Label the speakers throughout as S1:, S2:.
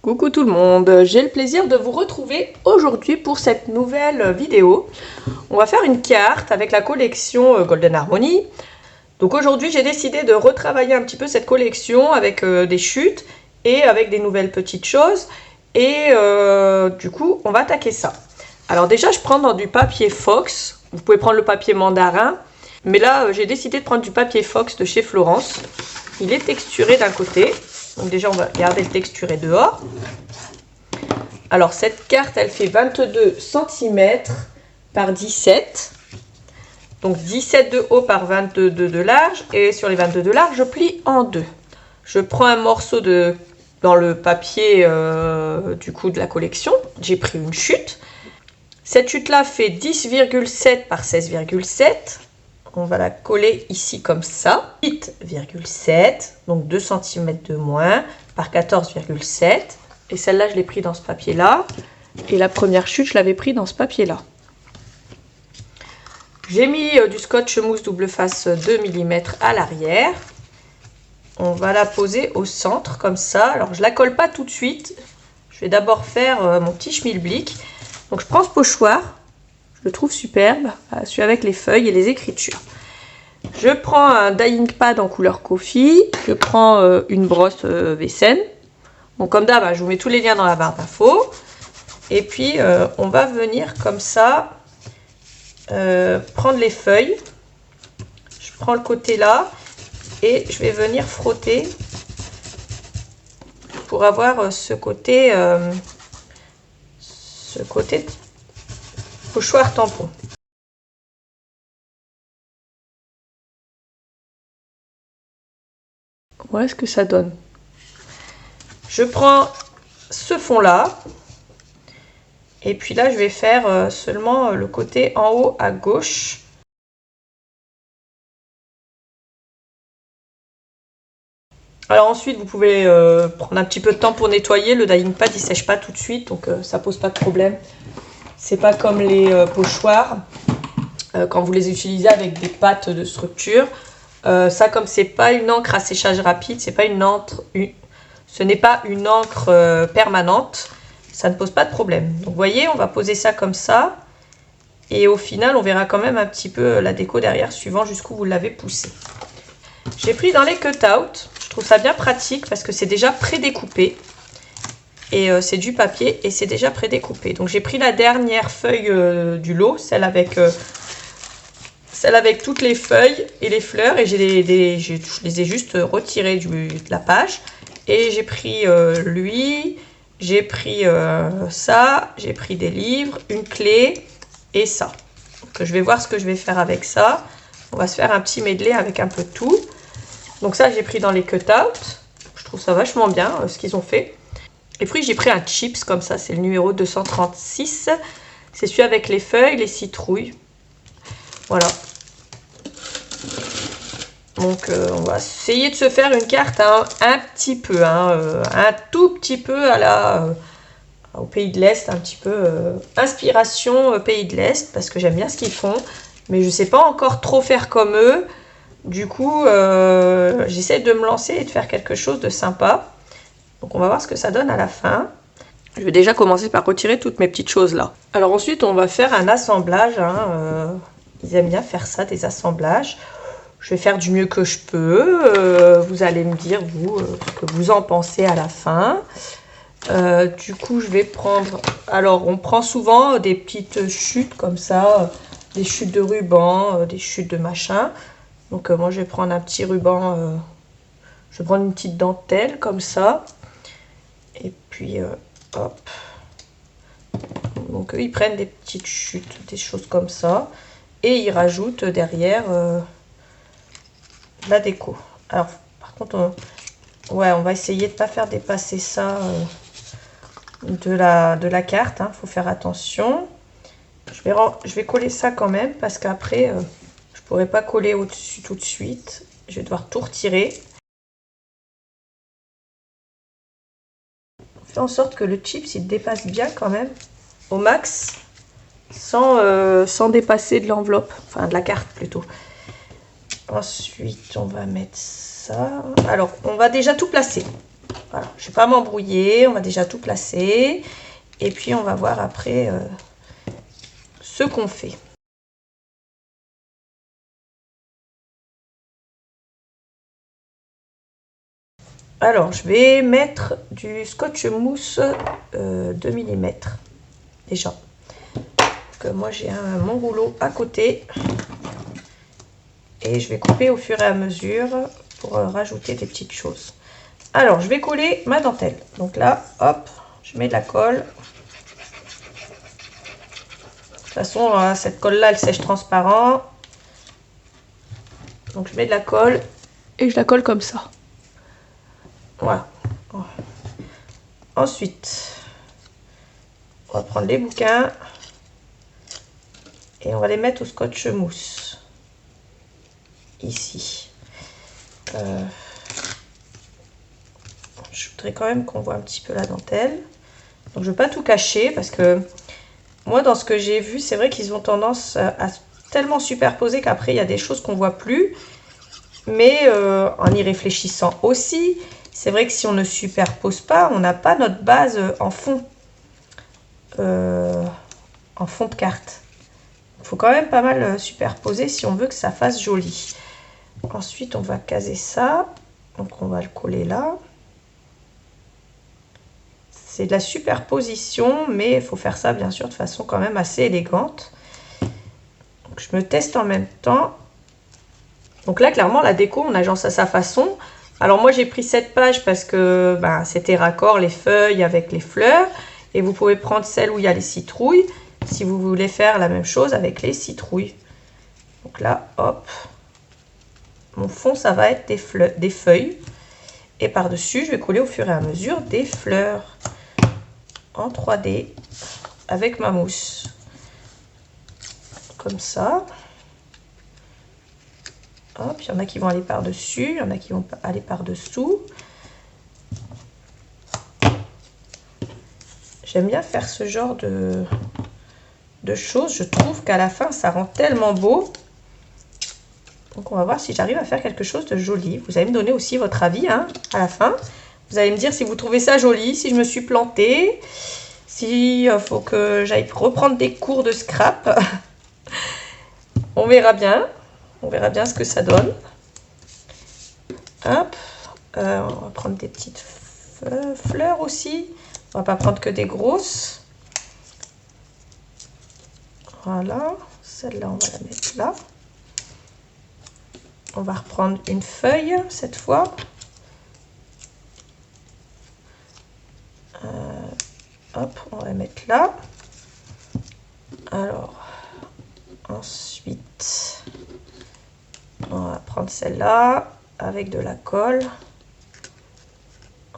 S1: Coucou tout le monde, j'ai le plaisir de vous retrouver aujourd'hui pour cette nouvelle vidéo. On va faire une carte avec la collection Golden Harmony. Donc aujourd'hui j'ai décidé de retravailler un petit peu cette collection avec des chutes et avec des nouvelles petites choses. Et du coup on va attaquer ça. Alors déjà je prends dans du papier Fox, vous pouvez prendre le papier mandarin. Mais là j'ai décidé de prendre du papier Fox de chez Florence. Il est texturé d'un côté. Donc déjà on va garder le texturé dehors. Alors cette carte elle fait 22 cm par 17. Donc 17 de haut par 22 de large. Et sur les 22 de large je plie en deux. Je prends un morceau dans le papier du coup de la collection. J'ai pris une chute. Cette chute là fait 10,7 par 16,7. On va la coller ici comme ça. 8,7, donc 2 cm de moins par 14,7. Et celle-là, je l'ai pris dans ce papier-là. Et la première chute, je l'avais pris dans ce papier-là. J'ai mis du scotch mousse double face 2 mm à l'arrière. On va la poser au centre comme ça. Alors, je ne la colle pas tout de suite. Je vais d'abord faire mon petit schmilblick. Donc, je prends ce pochoir. Je le trouve superbe, celui avec les feuilles et les écritures. Je prends un dyeing pad en couleur coffee. Je prends une brosse Vessen. Donc comme d'hab, je vous mets tous les liens dans la barre d'infos. Et puis on va venir comme ça prendre les feuilles. Je prends le côté là et je vais venir frotter pour avoir ce côté pochoir tampon. Voilà ce que ça donne. Je prends ce fond là et puis là je vais faire seulement le côté en haut à gauche. Alors ensuite vous pouvez prendre un petit peu de temps pour nettoyer. Le dyeing pad il sèche pas tout de suite, donc ça pose pas de problème. C'est pas comme les pochoirs quand vous les utilisez avec des pâtes de structure. Ça, comme c'est pas une encre à séchage rapide, c'est pas une encre, ce n'est pas une encre permanente, ça ne pose pas de problème. Donc vous voyez, on va poser ça comme ça et au final on verra quand même un petit peu la déco derrière suivant jusqu'où vous l'avez poussé. J'ai pris dans les cut-out, je trouve ça bien pratique parce que c'est déjà prédécoupé et c'est du papier et c'est déjà prédécoupé. Donc j'ai pris la dernière feuille du lot, celle avec toutes les feuilles et les fleurs, et je les ai juste retirées de la page. Et j'ai pris lui, j'ai pris ça, j'ai pris des livres, une clé et ça. Donc je vais voir ce que je vais faire avec ça. On va se faire un petit medley avec un peu de tout. Donc ça j'ai pris dans les cut-out. Je trouve ça vachement bien ce qu'ils ont fait. Et puis j'ai pris un chips comme ça, c'est le numéro 236. C'est celui avec les feuilles, les citrouilles. Voilà. Donc on va essayer de se faire une carte un petit peu, un tout petit peu au Pays de l'Est, un petit peu inspiration Pays de l'Est, parce que j'aime bien ce qu'ils font, mais je ne sais pas encore trop faire comme eux. Du coup, j'essaie de me lancer et de faire quelque chose de sympa. Donc on va voir ce que ça donne à la fin. Je vais déjà commencer par retirer toutes mes petites choses là. Alors ensuite, on va faire un assemblage. Ils aiment bien faire ça, des assemblages. Je vais faire du mieux que je peux. Vous allez me dire, vous, ce que vous en pensez à la fin. Du coup, je vais prendre... Alors, on prend souvent des petites chutes comme ça. Des chutes de ruban, des chutes de machin. Donc, moi, je vais prendre un petit ruban. Je vais prendre une petite dentelle comme ça. Et puis, hop. Donc, eux, ils prennent des petites chutes, des choses comme ça. Et ils rajoutent derrière... la déco. Alors par contre on va essayer de pas faire dépasser ça de la carte, faut faire attention. Je vais coller ça quand même parce qu'après je pourrais pas coller au-dessus tout de suite, je vais devoir tout retirer. On fait en sorte que le chips il dépasse bien quand même au max sans dépasser de l'enveloppe, enfin de la carte plutôt. Ensuite, on va mettre ça. Alors, on va déjà tout placer. Voilà, je ne vais pas m'embrouiller, on va déjà tout placer. Et puis on va voir après ce qu'on fait. Alors, je vais mettre du scotch mousse 2 mm déjà. Donc, moi, j'ai mon rouleau à côté. Et je vais couper au fur et à mesure pour rajouter des petites choses. Alors, je vais coller ma dentelle. Donc là, hop, je mets de la colle. De toute façon, cette colle-là, elle sèche transparent. Donc, je mets de la colle et je la colle comme ça. Voilà. Ensuite, on va prendre les bouquins et on va les mettre au scotch mousse. Ici. Je voudrais quand même qu'on voit un petit peu la dentelle. Donc, je ne vais pas tout cacher parce que moi, dans ce que j'ai vu, c'est vrai qu'ils ont tendance à tellement superposer qu'après, il y a des choses qu'on ne voit plus. Mais en y réfléchissant aussi, c'est vrai que si on ne superpose pas, on n'a pas notre base en fond de carte. Il faut quand même pas mal superposer si on veut que ça fasse joli. Ensuite, on va caser ça. Donc, on va le coller là. C'est de la superposition, mais il faut faire ça, bien sûr, de façon quand même assez élégante. Donc, je me teste en même temps. Donc là, clairement, la déco, on agence à sa façon. Alors moi, j'ai pris cette page parce que c'était raccord, les feuilles avec les fleurs. Et vous pouvez prendre celle où il y a les citrouilles, si vous voulez faire la même chose avec les citrouilles. Donc là, hop. Mon fond, ça va être des feuilles. Et par-dessus, je vais coller au fur et à mesure des fleurs en 3D avec ma mousse. Comme ça. Hop, il y en a qui vont aller par-dessus, il y en a qui vont aller par-dessous. J'aime bien faire ce genre de choses. Je trouve qu'à la fin, ça rend tellement beau. Donc, on va voir si j'arrive à faire quelque chose de joli. Vous allez me donner aussi votre avis à la fin. Vous allez me dire si vous trouvez ça joli, si je me suis plantée, s'il faut que j'aille reprendre des cours de scrap. On verra bien. On verra bien ce que ça donne. Hop. On va prendre des petites fleurs aussi. On va pas prendre que des grosses. Voilà. Celle-là, on va la mettre là. On va reprendre une feuille cette fois. Hop, on va la mettre là. Alors, ensuite, on va prendre celle-là avec de la colle.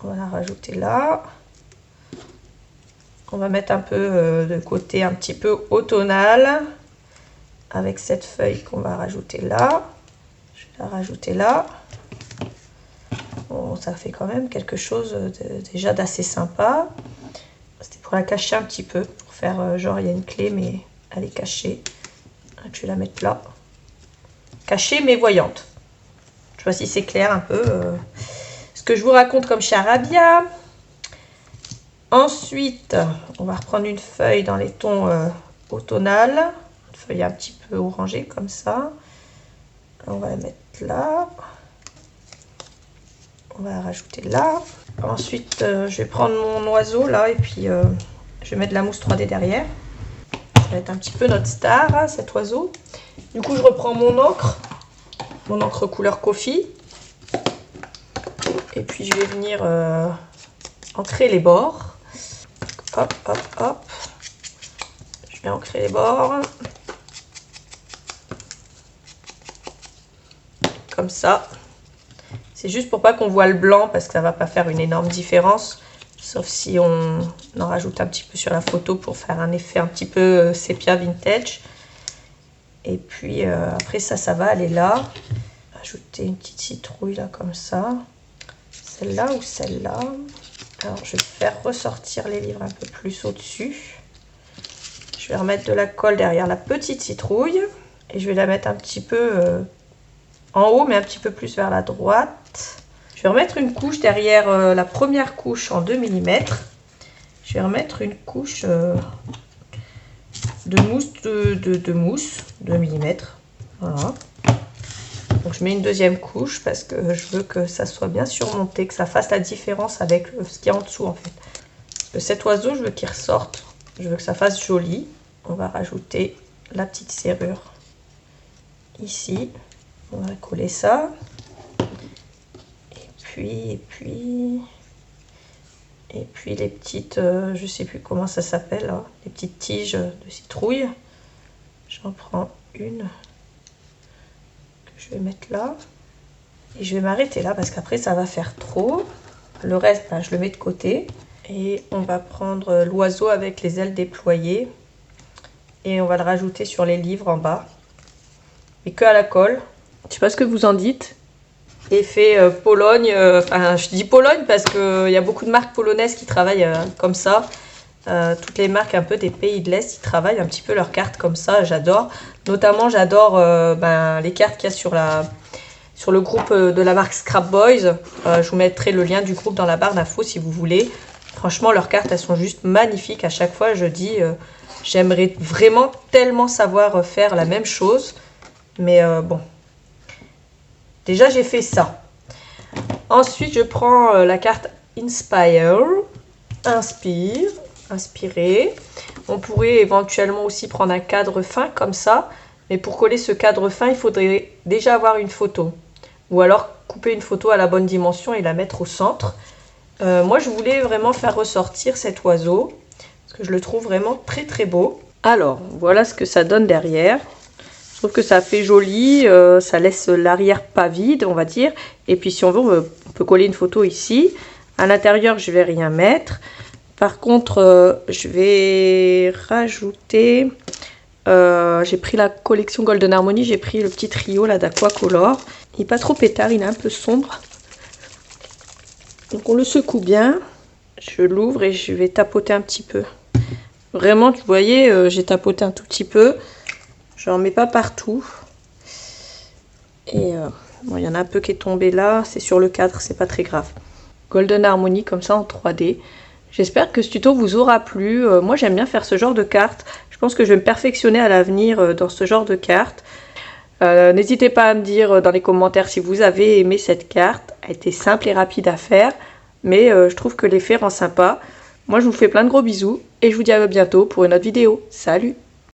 S1: On va la rajouter là. On va mettre un peu de côté un petit peu automnal avec cette feuille qu'on va rajouter là. Je vais la rajouter là. Bon, ça fait quand même quelque chose déjà d'assez sympa. C'était pour la cacher un petit peu, pour faire genre il y a une clé mais elle est cachée. Je vais la mettre là. Cachée mais voyante. Je sais pas si c'est clair un peu ce que je vous raconte comme charabia. Ensuite, on va reprendre une feuille dans les tons automnal. Une feuille un petit peu orangée comme ça. On va la mettre là. On va la rajouter là. Ensuite, je vais prendre mon oiseau là et puis je vais mettre de la mousse 3D derrière. Ça va être un petit peu notre star, hein, cet oiseau. Du coup, je reprends mon encre couleur coffee. Et puis, je vais venir ancrer les bords. Hop, hop, hop. Je vais ancrer les bords. Comme ça. C'est juste pour pas qu'on voit le blanc parce que ça va pas faire une énorme différence. Sauf si on en rajoute un petit peu sur la photo pour faire un effet un petit peu sépia vintage. Et puis après ça va aller là. Ajouter une petite citrouille là comme ça. Celle-là ou celle-là. Alors je vais faire ressortir les livres un peu plus au-dessus. Je vais remettre de la colle derrière la petite citrouille. Et je vais la mettre un petit peu en haut mais un petit peu plus vers la droite. Je vais remettre une couche derrière la première couche en 2 mm. Je vais remettre une couche de mousse de mousse 2 mm. Voilà. Donc je mets une deuxième couche parce que je veux que ça soit bien surmonté, que ça fasse la différence avec ce qu'il y a en dessous en fait. Parce que cet oiseau, je veux qu'il ressorte. Je veux que ça fasse joli. On va rajouter la petite serrure ici. On va coller ça. Et puis les petites, je sais plus comment ça s'appelle, hein, les petites tiges de citrouille. J'en prends une que je vais mettre là. Et je vais m'arrêter là parce qu'après ça va faire trop. Le reste, ben, je le mets de côté. Et on va prendre l'oiseau avec les ailes déployées. Et on va le rajouter sur les livres en bas. Mais que à la colle. Je sais pas ce que vous en dites. Effet Pologne, enfin je dis Pologne parce qu'il y a beaucoup de marques polonaises qui travaillent comme ça. Toutes les marques un peu des pays de l'Est, ils travaillent un petit peu leurs cartes comme ça, j'adore. Notamment j'adore les cartes qu'il y a sur le groupe de la marque Scrap Boys. Je vous mettrai le lien du groupe dans la barre d'infos si vous voulez. Franchement leurs cartes elles sont juste magnifiques. À chaque fois je dis j'aimerais vraiment tellement savoir faire la même chose. Mais bon. Déjà, j'ai fait ça. Ensuite, je prends la carte Inspire. Inspirer. On pourrait éventuellement aussi prendre un cadre fin comme ça. Mais pour coller ce cadre fin, il faudrait déjà avoir une photo. Ou alors couper une photo à la bonne dimension et la mettre au centre. Moi, je voulais vraiment faire ressortir cet oiseau. Parce que je le trouve vraiment très très beau. Alors, voilà ce que ça donne derrière. Je trouve que ça fait joli, ça laisse l'arrière pas vide, on va dire. Et puis si on veut, on peut coller une photo ici. À l'intérieur, je vais rien mettre. Par contre, je vais rajouter... j'ai pris la collection Golden Harmony, j'ai pris le petit trio là d'Aquacolor. Il n'est pas trop pétard, il est un peu sombre. Donc on le secoue bien. Je l'ouvre et je vais tapoter un petit peu. Vraiment, vous voyez, j'ai tapoté un tout petit peu. J'en mets pas partout. Et bon, il y en a un peu qui est tombé là. C'est sur le cadre, c'est pas très grave. Golden Harmony comme ça en 3D. J'espère que ce tuto vous aura plu. Moi j'aime bien faire ce genre de cartes. Je pense que je vais me perfectionner à l'avenir dans ce genre de cartes. N'hésitez pas à me dire dans les commentaires si vous avez aimé cette carte. Elle était simple et rapide à faire. Mais je trouve que l'effet rend sympa. Moi je vous fais plein de gros bisous. Et je vous dis à bientôt pour une autre vidéo. Salut!